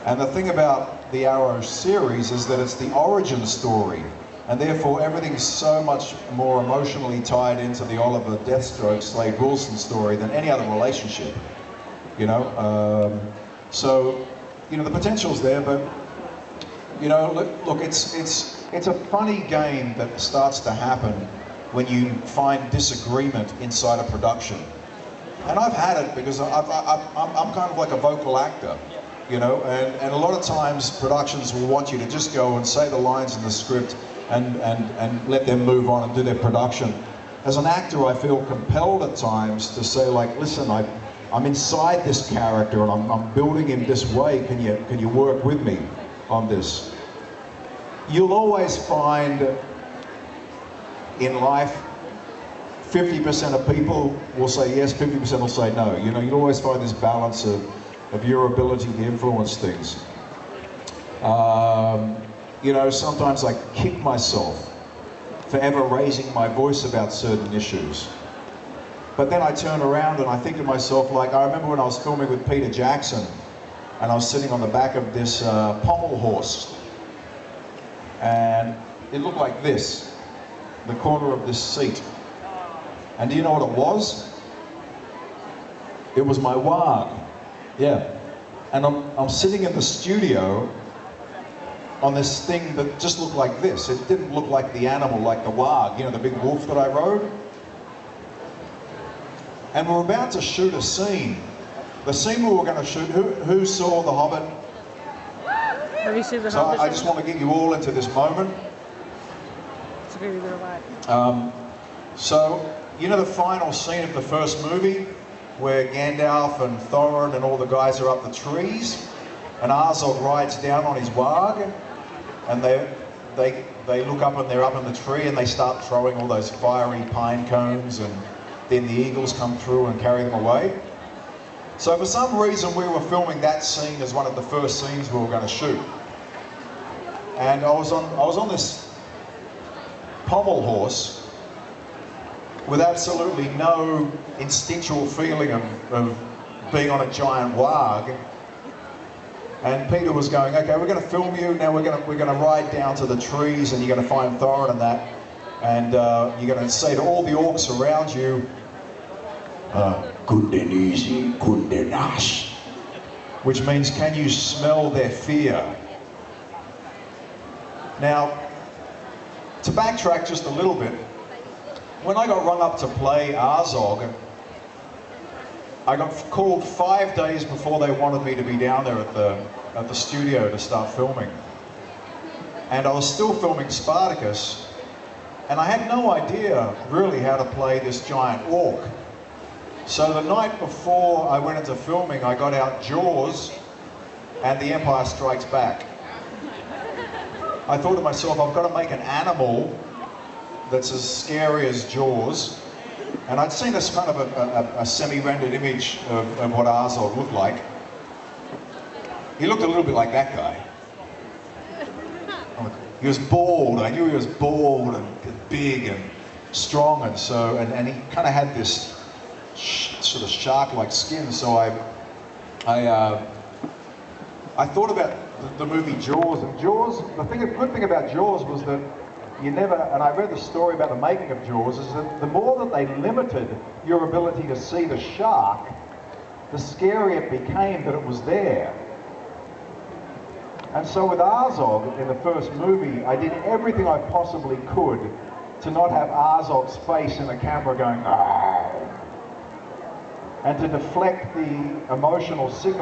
And the thing about the Arrow series is that it's the origin story, and therefore everything's so much more emotionally tied into the Oliver Deathstroke Slade Wilson story than any other relationship, you know. So, you know, the potential's there, but you know, look, it's a funny game that starts to happen when you find disagreement inside a production. And I've had it because I'm kind of like a vocal actor, you know, and a lot of times productions will want you to just go and say the lines in the script and let them move on and do their production. As an actor, I feel compelled at times to say, like, listen, I'm inside this character and I'm building him this way. Can you work with me on this? You'll always find in life 50% of people will say yes, 50% will say no. You know, you'll always find this balance of your ability to influence things. You know, sometimes I kick myself for ever raising my voice about certain issues. But then I turn around and I think to myself, like, I remember when I was filming with Peter Jackson and I was sitting on the back of this pommel horse, and it looked like this, the corner of this seat. And do you know what it was? It was my wag. Yeah. And I'm sitting in the studio on this thing that just looked like this. It didn't look like the animal, like the wag, you know, the big wolf that I rode. And we're about to shoot a scene. The scene we were going to shoot, who saw The Hobbit? Have you seen The So Hobbit? I just want to get you all into this moment. It's a very good ride. So, you know the final scene of the first movie where Gandalf and Thorin and all the guys are up the trees and Azog rides down on his wag and they look up and they're up in the tree and they start throwing all those fiery pine cones and then the eagles come through and carry them away. So for some reason we were filming that scene as one of the first scenes we were going to shoot. And I was on this pommel horse with absolutely no instinctual feeling of being on a giant wag. And Peter was going, okay, we're going to film you, now we're going to ride down to the trees and you're going to find Thorin and that, and you're going to say to all the orcs around you, "Kunden easy, kunden ash," which means, can you smell their fear? Now, to backtrack just a little bit, when I got rung up to play Azog, I got called 5 days before they wanted me to be down there at the studio to start filming. And I was still filming Spartacus, and I had no idea really how to play this giant orc. So the night before I went into filming, I got out Jaws and The Empire Strikes Back. I thought to myself, I've got to make an animal that's as scary as Jaws. And I'd seen this kind of a semi-rendered image of what Azog looked like. He looked a little bit like that guy. He was bald. I knew he was bald and big and strong, and so and he kind of had this sort of shark-like skin. So I thought about the movie Jaws, and Jaws. The good thing about Jaws was that you never, and I read the story about the making of Jaws, is that the more that they limited your ability to see the shark, the scarier it became that it was there. And so with Azog in the first movie, I did everything I possibly could to not have Azog's face in the camera going, "Argh," and to deflect the emotional signal